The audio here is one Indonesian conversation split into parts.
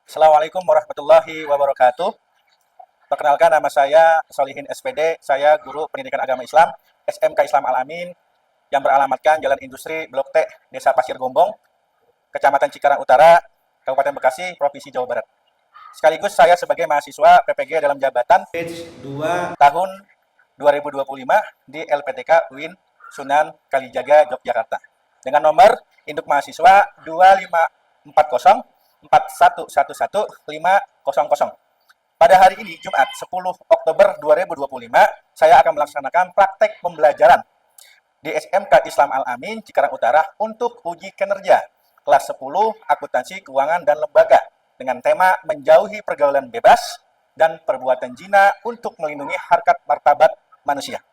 Assalamualaikum warahmatullahi wabarakatuh. Perkenalkan, nama saya Solihin SPD. Saya guru pendidikan agama Islam SMK Islam Al-Amin yang beralamatkan Jalan Industri Blok T, Desa Pasir Gombong, Kecamatan Cikarang Utara, Kabupaten Bekasi, Provinsi Jawa Barat. Sekaligus saya sebagai mahasiswa PPG dalam jabatan batch 2 tahun 2025 di LPTK UIN Sunan Kalijaga, Yogyakarta. Dengan nomor induk mahasiswa 254041111500. Pada hari ini, Jumat 10 Oktober 2025, saya akan melaksanakan praktek pembelajaran di SMK Islam Al-Amin, Cikarang Utara untuk uji kinerja kelas 10 Akuntansi Keuangan dan Lembaga dengan tema menjauhi pergaulan bebas dan perbuatan zina untuk melindungi harkat martabat manusia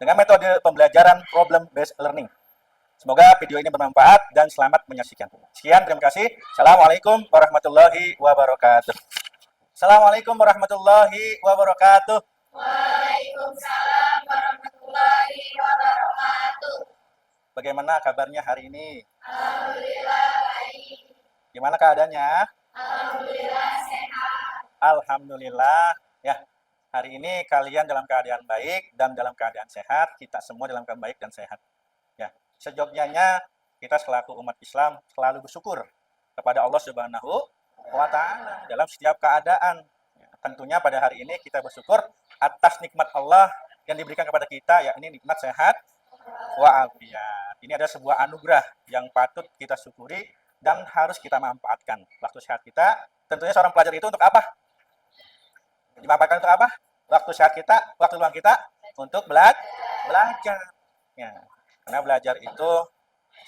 dengan metode pembelajaran problem based learning. Semoga video ini bermanfaat dan selamat menyaksikan. Sekian, terima kasih. Assalamualaikum warahmatullahi wabarakatuh. Assalamualaikum warahmatullahi wabarakatuh. Waalaikumsalam warahmatullahi wabarakatuh. Bagaimana kabarnya hari ini? Alhamdulillah baik. Gimana keadaannya? Alhamdulillah sehat. Alhamdulillah. Ya, hari ini kalian dalam keadaan baik dan dalam keadaan sehat. Kita semua dalam keadaan baik dan sehat. Ya, sejogjanya kita selaku umat Islam selalu bersyukur kepada Allah Subhanahu wa Ta'ala dalam setiap keadaan. Ya, tentunya pada hari ini kita bersyukur atas nikmat Allah yang diberikan kepada kita, yakni nikmat sehat wa'afiyat. Ini adalah sebuah anugerah yang patut kita syukuri dan harus kita manfaatkan. Waktu sehat kita, tentunya seorang pelajar itu untuk apa? Dimanfaatkan untuk apa? Waktu sehat kita, waktu luang kita untuk belajar. Ya, karena belajar itu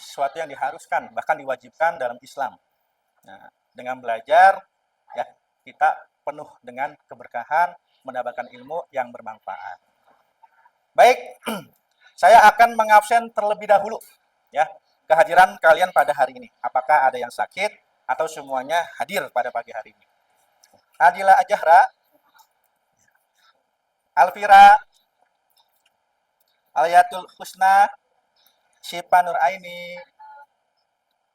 sesuatu yang diharuskan, bahkan diwajibkan dalam Islam. Nah, dengan belajar, ya kita penuh dengan keberkahan, mendapatkan ilmu yang bermanfaat. Baik, saya akan mengabsen terlebih dahulu ya kehadiran kalian pada hari ini. Apakah ada yang sakit atau semuanya hadir pada pagi hari ini? Adila Ajahra, Alfira, Aliyatul Husna, Syifa Nur Aini,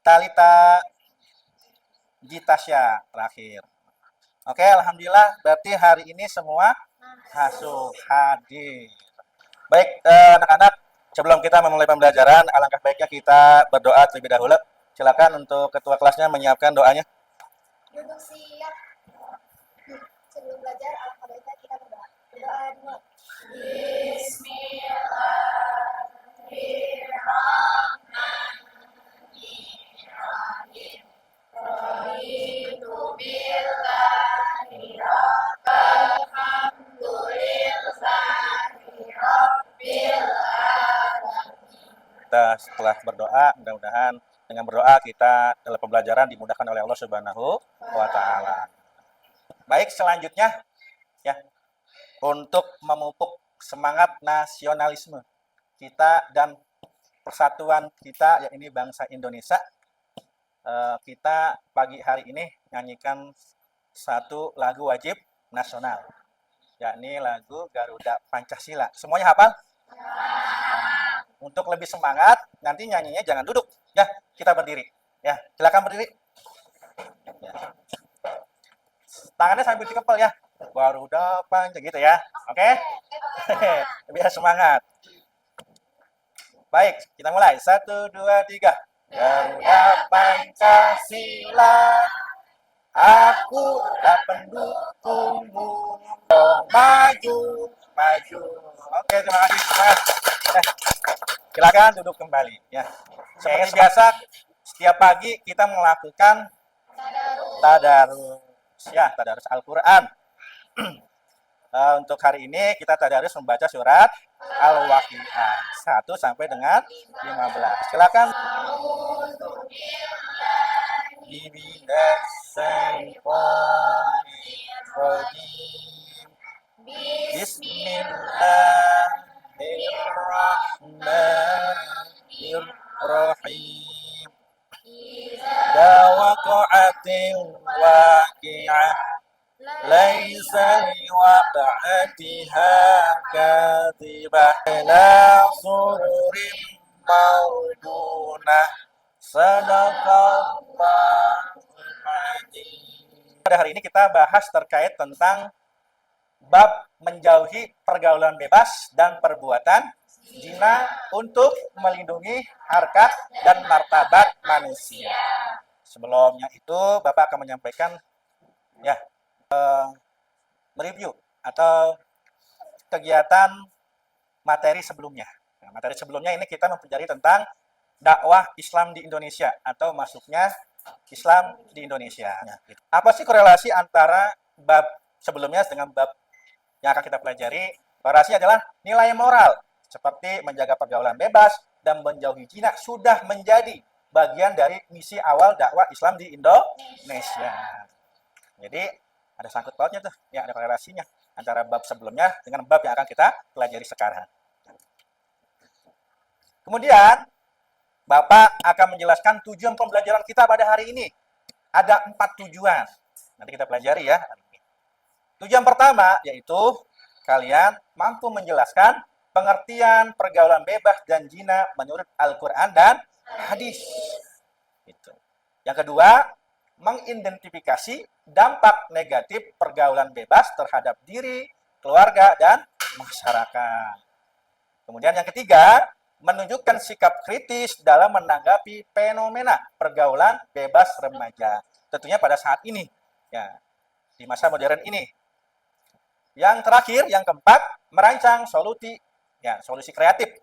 Talita, Jitasya terakhir. Oke, alhamdulillah berarti hari ini semua hadir. Baik, anak-anak, sebelum kita memulai pembelajaran, alangkah baiknya kita berdoa terlebih dahulu. Silakan untuk ketua kelasnya menyiapkan doanya. Duduk siap. Sebelum belajar, alangkah baiknya kita berdoa. Berdoa dulu. Bismillahirrahmanirrahim. Raditu billahi rabbal hamdulillahi rabbil alamin. Kita setelah berdoa, mudah-mudahan dengan berdoa kita dalam pembelajaran dimudahkan oleh Allah Subhanahu wa Ta'ala. Baik, selanjutnya ya, untuk memupuk semangat nasionalisme kita dan persatuan kita, yakni bangsa Indonesia, kita pagi hari ini nyanyikan satu lagu wajib nasional, yakni lagu Garuda Pancasila. Semuanya hafal? Untuk lebih semangat, nanti nyanyinya jangan duduk, ya kita berdiri. Ya, silakan berdiri. Ya. Tangannya sambil dikepel ya. Garuda Pancasila gitu ya. Oke? Biar semangat. Baik, kita mulai. 1, 2, 3. Garuda Pancasila, aku tak pendukungmu. Oh, maju, maju. Oke, terima kasih. Semangat. Silakan duduk kembali. Ya. Seperti biasa, setiap pagi kita melakukan tadarus. Ya, tadarus Al-Quran. Untuk hari ini kita tadarus membaca surat Al-Waqiah 1 sampai dengan 15. Silakan. Bismillahirrahmanirrahim. Idza waqa'atil waqi'ah laisa liwaqa'atiha kadhibah la sururim maudunah sadaqallahul adzim. Pada hari ini kita bahas terkait tentang bab menjauhi pergaulan bebas dan perbuatan zina untuk melindungi harkat dan martabat manusia. Sebelumnya itu Bapak akan menyampaikan ya mereview atau kegiatan materi sebelumnya. Nah, materi sebelumnya ini kita mempelajari tentang dakwah Islam di Indonesia atau masuknya Islam di Indonesia. Nah, apa sih korelasi antara bab sebelumnya dengan bab yang akan kita pelajari? Korelasinya adalah nilai moral seperti menjaga pergaulan bebas dan menjauhi zina sudah menjadi bagian dari misi awal dakwah Islam di Indonesia. Jadi ada sangkut pautnya tuh, ya ada korelasinya antara bab sebelumnya dengan bab yang akan kita pelajari sekarang. Kemudian Bapak akan menjelaskan tujuan pembelajaran kita pada hari ini. Ada 4 tujuan. Nanti kita pelajari ya hari ini. Tujuan pertama yaitu kalian mampu menjelaskan pengertian pergaulan bebas dan zina menurut Al-Quran dan hadis. Gitu. Yang kedua, mengidentifikasi dampak negatif pergaulan bebas terhadap diri, keluarga, dan masyarakat. Kemudian yang ketiga, menunjukkan sikap kritis dalam menanggapi fenomena pergaulan bebas remaja. Tentunya pada saat ini, ya, di masa modern ini. Yang terakhir, yang keempat, merancang solusi kreatif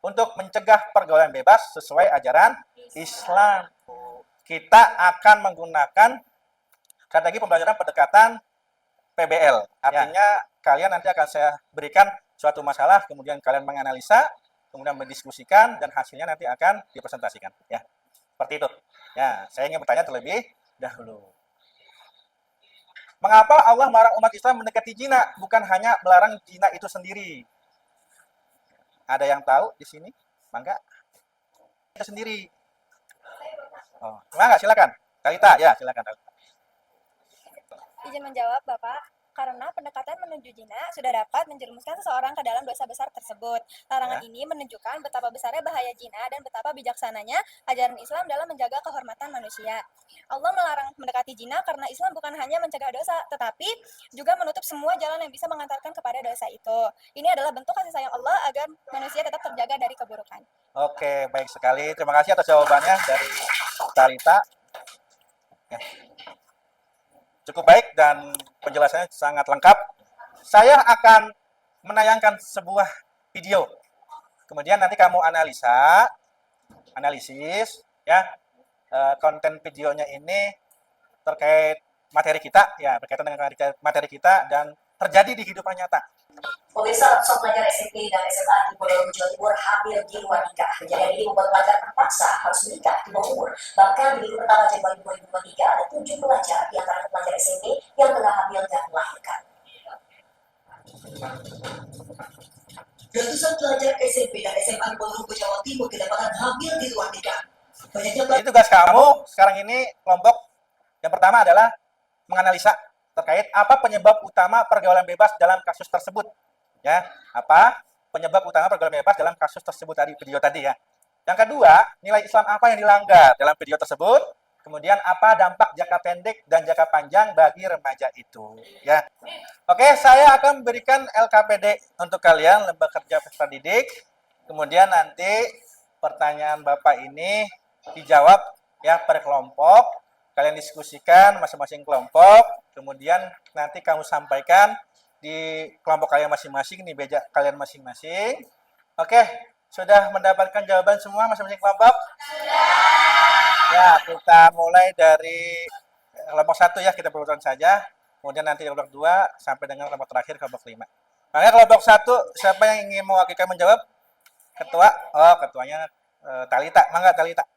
untuk mencegah pergaulan bebas sesuai ajaran Islam. Kita akan menggunakan strategi pembelajaran pendekatan PBL. Artinya kalian nanti akan saya berikan suatu masalah, kemudian kalian menganalisa, kemudian mendiskusikan, dan hasilnya nanti akan dipresentasikan. Ya, seperti itu. Ya, saya ingin bertanya terlebih dahulu. Mengapa Allah melarang umat Islam mendekati zina, bukan hanya melarang zina itu sendiri? Ada yang tahu di sini? Mangga. Itu sendiri. Oh, enggak, silakan. Talita, ya, silakan. Izin menjawab, Bapak. Karena pendekatan menuju zina sudah dapat menjerumuskan seseorang ke dalam dosa besar tersebut. Larangan ini menunjukkan betapa besarnya bahaya zina dan betapa bijaksananya ajaran Islam dalam menjaga kehormatan manusia. Allah melarang mendekati zina karena Islam bukan hanya mencegah dosa, tetapi juga menutup semua jalan yang bisa mengantarkan kepada dosa itu. Ini adalah bentuk kasih sayang Allah agar manusia tetap terjaga dari keburukan. Oke, baik sekali. Terima kasih atas jawabannya dari Talita. Ya. Cukup baik dan penjelasannya sangat lengkap. Saya akan menayangkan sebuah video. Kemudian nanti kamu analisis ya konten videonya ini terkait materi kita, ya berkaitan dengan materi kita dan terjadi di kehidupan nyata. Pemirsa, ratusan pelajar SMP dan SMA di Ponorogo, Jawa Timur hamil di luar nikah. Kejadian ini membuat pelajar terpaksa harus menikah di bawah umur. Bahkan di minggu pertama Januari 2023 ada 7 pelajar di antara pelajar SMP yang tengah hamil dan melahirkan. Ratusan pelajar SMP dan SMA di Ponorogo, Jawa Timur kedapatan hamil di luar nikah. Jadi tugas kamu sekarang ini kelompok yang pertama adalah menganalisa terkait apa penyebab utama pergaulan bebas dalam kasus tersebut. Ya, apa penyebab utama pergaulan bebas dalam kasus tersebut tadi, video tadi ya. Yang kedua, nilai Islam apa yang dilanggar dalam video tersebut? Kemudian apa dampak jangka pendek dan jangka panjang bagi remaja itu, ya. Oke, saya akan memberikan LKPD untuk kalian, lembaga kerja peserta didik. Kemudian nanti pertanyaan Bapak ini dijawab ya per kelompok. Kalian diskusikan masing-masing kelompok. Kemudian nanti kamu sampaikan di kelompok kalian masing-masing, di meja kalian masing-masing. Oke, sudah mendapatkan jawaban semua masing-masing kelompok? Sudah. Ya, kita mulai dari kelompok 1 ya, kita berurutan saja. Kemudian nanti kelompok 2 sampai dengan kelompok terakhir, kelompok 5. Makanya kelompok 1, siapa yang ingin mewakilkan menjawab? Ketua? Oh, ketuanya Talita. Mangga Talita.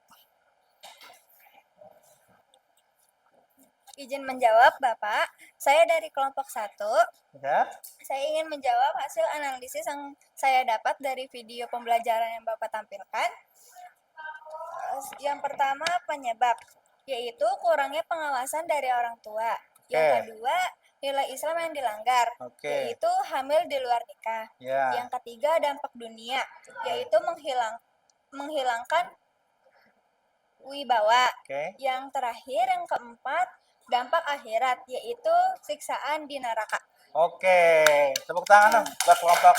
Izin menjawab, Bapak. Saya dari kelompok 1. Ya. Saya ingin menjawab hasil analisis yang saya dapat dari video pembelajaran yang Bapak tampilkan. Yang pertama, penyebab, yaitu kurangnya pengawasan dari orang tua. Yang kedua, nilai Islam yang dilanggar, yaitu hamil di luar nikah. Yang ketiga, dampak dunia, yaitu menghilangkan wibawa. Yang terakhir, yang keempat, dampak akhirat, yaitu siksaan di neraka. Oke, tepuk tangan dong buat kelompok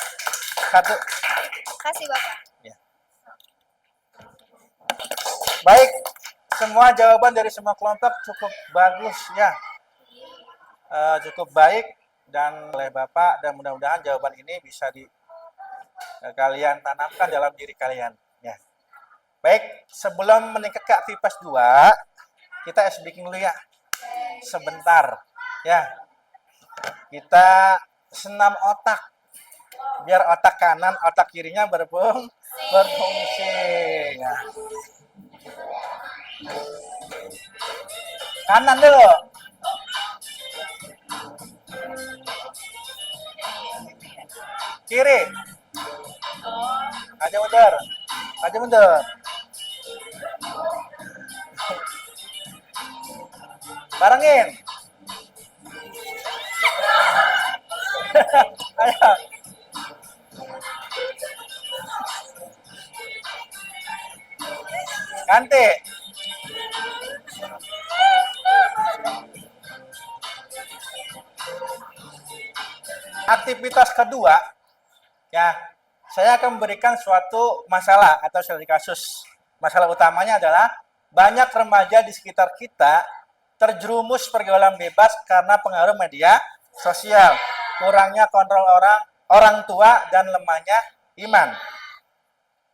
1. Kasih Bapak. Ya. Baik, semua jawaban dari semua kelompok cukup bagus ya. Cukup baik dan oleh Bapak, dan mudah-mudahan jawaban ini bisa kalian tanamkan dalam diri kalian ya. Baik, sebelum meningkat ke aktivitas 2, kita ice breaking dulu ya. Sebentar ya. Kita senam otak. Biar otak kanan, otak kirinya berfungsi. Ya. Kanan dulu. Kiri. Maju mundur. Maju mundur. Barengin. Ayo. Ganti. Aktivitas kedua, ya, saya akan memberikan suatu masalah atau studi kasus. Masalah utamanya adalah banyak remaja di sekitar kita terjerumus pergaulan bebas karena pengaruh media sosial, kurangnya kontrol orang tua, dan lemahnya iman.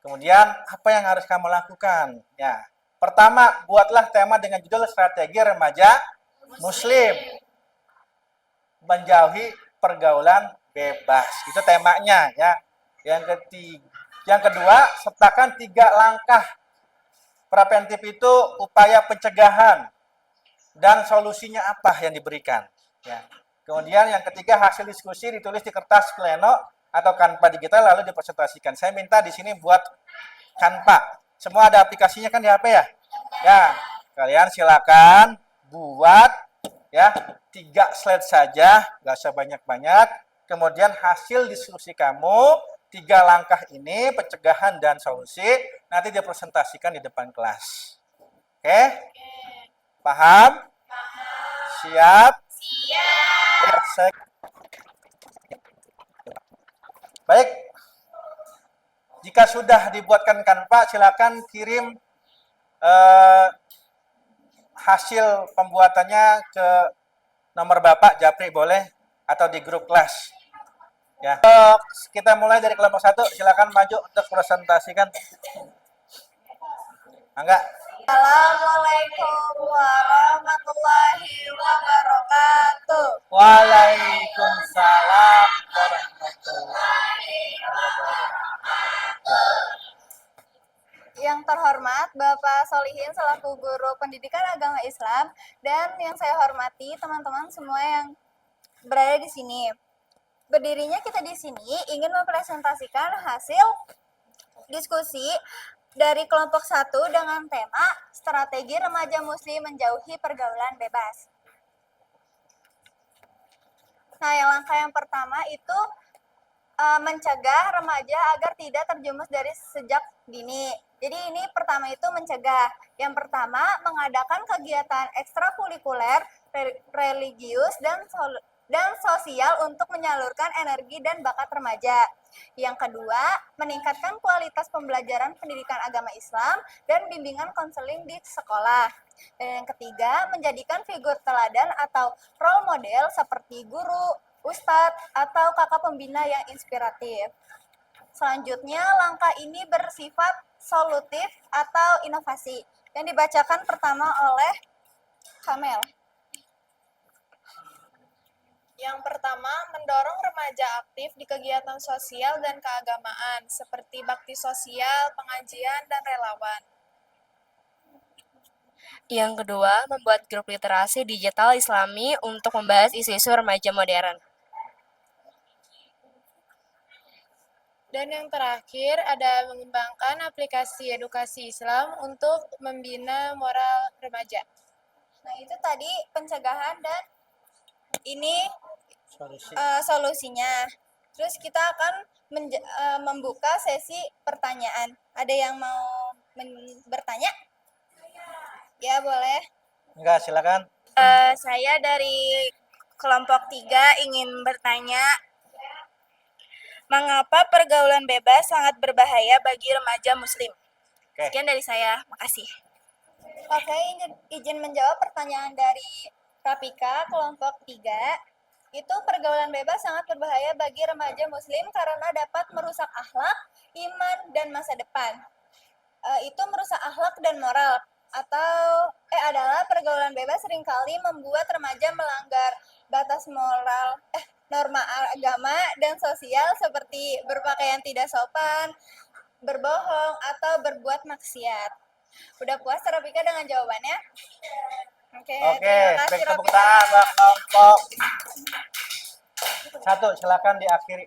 Kemudian, apa yang harus kamu lakukan? Ya, pertama, buatlah tema dengan judul Strategi Remaja Muslim. Menjauhi pergaulan bebas. Itu temanya ya. Yang kedua, sertakan 3 langkah preventif itu upaya pencegahan dan solusinya apa yang diberikan. Ya. Kemudian yang ketiga, hasil diskusi ditulis di kertas pleno atau Canva digital lalu dipresentasikan. Saya minta di sini buat Canva. Semua ada aplikasinya kan di HP ya? Ya, kalian silakan buat ya 3 slide saja, nggak usah banyak-banyak. Kemudian hasil diskusi kamu 3 langkah ini, pencegahan dan solusi, nanti dipresentasikan di depan kelas. Oke? Paham? Siap? Siap. Baik. Jika sudah dibuatkan Canva, silakan kirim hasil pembuatannya ke nomor Bapak Japri boleh, atau di grup kelas. Ya. Kita mulai dari kelompok 1, silakan maju untuk presentasikan. Enggak? Assalamualaikum warahmatullahi wabarakatuh. Waalaikumsalam warahmatullahi wabarakatuh. Yang terhormat Bapak Solihin selaku Guru Pendidikan Agama Islam, dan yang saya hormati teman-teman semua yang berada di sini. Berdirinya kita di sini ingin mempresentasikan hasil diskusi dari kelompok 1 dengan tema Strategi Remaja Muslim Menjauhi Pergaulan Bebas. Nah, langkah yang pertama itu mencegah remaja agar tidak terjerumus dari sejak dini. Jadi ini pertama itu mencegah. Yang pertama, mengadakan kegiatan ekstrakurikuler, religius, dan sosial untuk menyalurkan energi dan bakat remaja. Yang kedua, meningkatkan kualitas pembelajaran pendidikan agama Islam dan bimbingan konseling di sekolah. Dan yang ketiga, menjadikan figur teladan atau role model seperti guru, ustadz, atau kakak pembina yang inspiratif. Selanjutnya, langkah ini bersifat solutif atau inovasi yang dibacakan pertama oleh Kamel. Yang pertama, mendorong remaja aktif di kegiatan sosial dan keagamaan, seperti bakti sosial, pengajian, dan relawan. Yang kedua, membuat grup literasi digital Islami untuk membahas isu-isu remaja modern. Dan yang terakhir, ada mengembangkan aplikasi edukasi Islam untuk membina moral remaja. Nah, itu tadi pencegahan dan ini Solusi. solusinya. Terus kita akan membuka sesi pertanyaan. Ada yang mau bertanya? Ya, boleh. Enggak, silakan. Saya dari kelompok 3 ingin bertanya, mengapa pergaulan bebas sangat berbahaya bagi remaja muslim? Oke. Sekian dari saya, makasih. Oke, izin menjawab pertanyaan dari Rapika, kelompok 3. Itu pergaulan bebas sangat berbahaya bagi remaja muslim karena dapat merusak akhlak, iman, dan masa depan. Itu merusak akhlak dan moral adalah pergaulan bebas seringkali membuat remaja melanggar batas moral, norma agama dan sosial seperti berpakaian tidak sopan, berbohong, atau berbuat maksiat. Udah puas Rapika dengan jawabannya? Oke, Oke, terima kasih beri tepuk Rapika. tangan buat kelompok 1. Silakan diakhiri.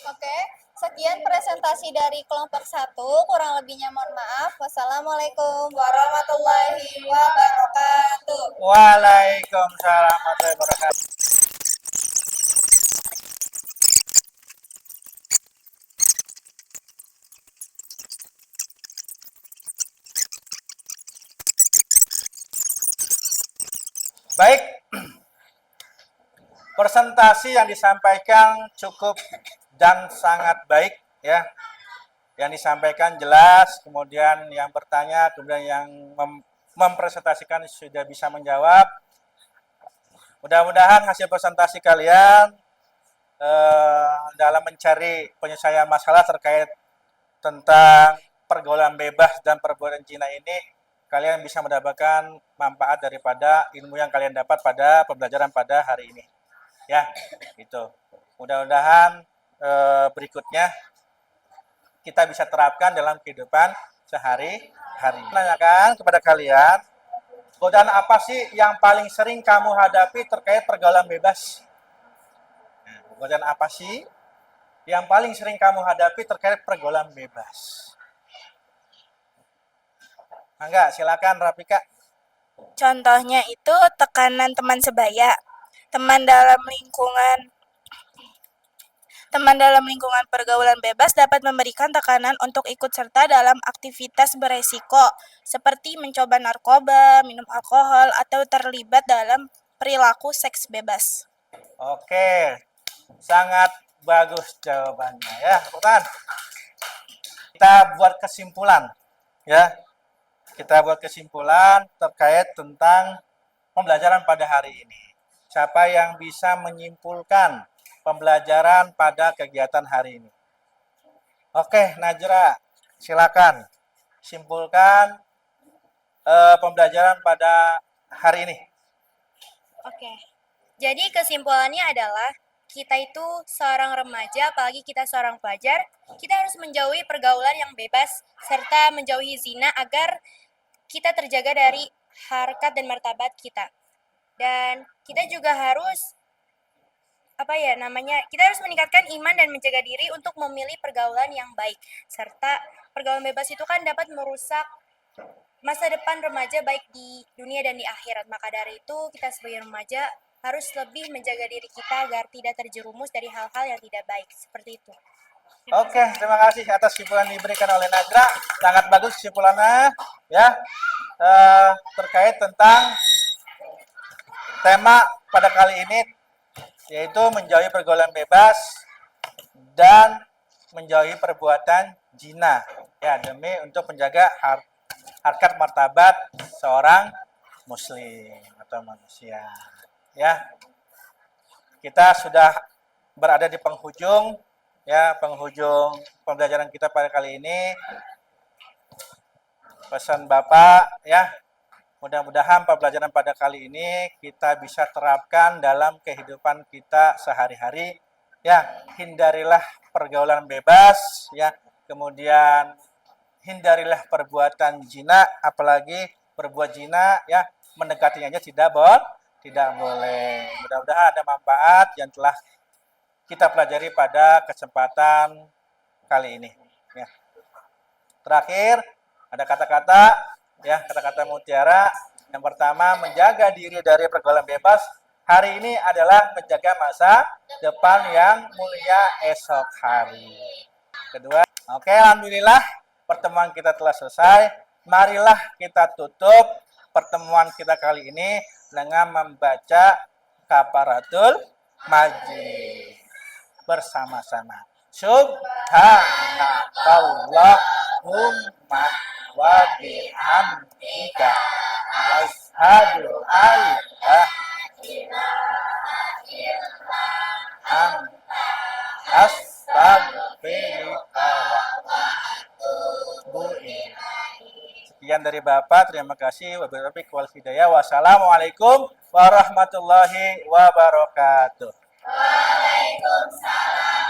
Oke, sekian presentasi dari kelompok 1. Kurang lebihnya mohon maaf. Wassalamualaikum warahmatullahi wabarakatuh. Waalaikumsalam warahmatullahi wabarakatuh. Baik, presentasi yang disampaikan cukup dan sangat baik ya. Yang disampaikan jelas, kemudian yang bertanya, kemudian yang mempresentasikan sudah bisa menjawab. Mudah-mudahan hasil presentasi kalian dalam mencari penyelesaian masalah terkait tentang pergaulan bebas dan perbuatan zina ini, kalian bisa mendapatkan manfaat daripada ilmu yang kalian dapat pada pembelajaran pada hari ini. Ya, itu. Mudah-mudahan berikutnya kita bisa terapkan dalam kehidupan sehari-hari. Menanyakan kepada kalian, godaan apa sih yang paling sering kamu hadapi terkait pergaulan bebas? Godaan apa sih yang paling sering kamu hadapi terkait pergaulan bebas? Enggak, silakan Rapika. Contohnya itu tekanan teman sebaya, teman dalam lingkungan pergaulan bebas dapat memberikan tekanan untuk ikut serta dalam aktivitas beresiko, seperti mencoba narkoba, minum alkohol, atau terlibat dalam perilaku seks bebas. Oke, sangat bagus jawabannya ya, teman. Kita buat kesimpulan ya. Kita buat kesimpulan terkait tentang pembelajaran pada hari ini. Siapa yang bisa menyimpulkan pembelajaran pada kegiatan hari ini? Oke, Najra, silakan simpulkan pembelajaran pada hari ini. Oke. Jadi kesimpulannya adalah kita itu seorang remaja, apalagi kita seorang pelajar, kita harus menjauhi pergaulan yang bebas serta menjauhi zina agar kita terjaga dari harkat dan martabat kita. Dan kita juga harus kita harus meningkatkan iman dan menjaga diri untuk memilih pergaulan yang baik. Serta pergaulan bebas itu kan dapat merusak masa depan remaja baik di dunia dan di akhirat. Maka dari itu kita sebagai remaja harus lebih menjaga diri kita agar tidak terjerumus dari hal-hal yang tidak baik. Seperti itu. Oke, terima kasih atas kesimpulan yang diberikan oleh Najra. Sangat bagus kesimpulannya ya. Terkait tentang tema pada kali ini, yaitu menjauhi pergaulan bebas dan menjauhi perbuatan zina ya, demi untuk menjaga harkat martabat seorang muslim atau manusia ya. Kita sudah berada di penghujung pembelajaran kita pada kali ini. Pesan Bapak ya, mudah-mudahan pembelajaran pada kali ini kita bisa terapkan dalam kehidupan kita sehari-hari ya. Hindarilah pergaulan bebas ya, kemudian hindarilah perbuatan zina, apalagi berbuat zina ya, mendekatinya aja tidak boleh. Mudah-mudahan ada manfaat yang telah kita pelajari pada kesempatan kali ini ya. Terakhir ada kata-kata mutiara. Yang pertama, menjaga diri dari pergaulan bebas hari ini adalah menjaga masa depan yang mulia esok hari. Kedua, oke, alhamdulillah pertemuan kita telah selesai. Marilah kita tutup pertemuan kita kali ini dengan membaca kafaratul majlis bersama-sama. Subhanakallahumma wa bihamdika asyhadu an la anta astaghfiruka wa atubu ilaik. Sekian dari Bapak, terima kasih. Wabillahi wal hidayah. Wassalamualaikum warahmatullahi wabarakatuh. Waalaikumsalam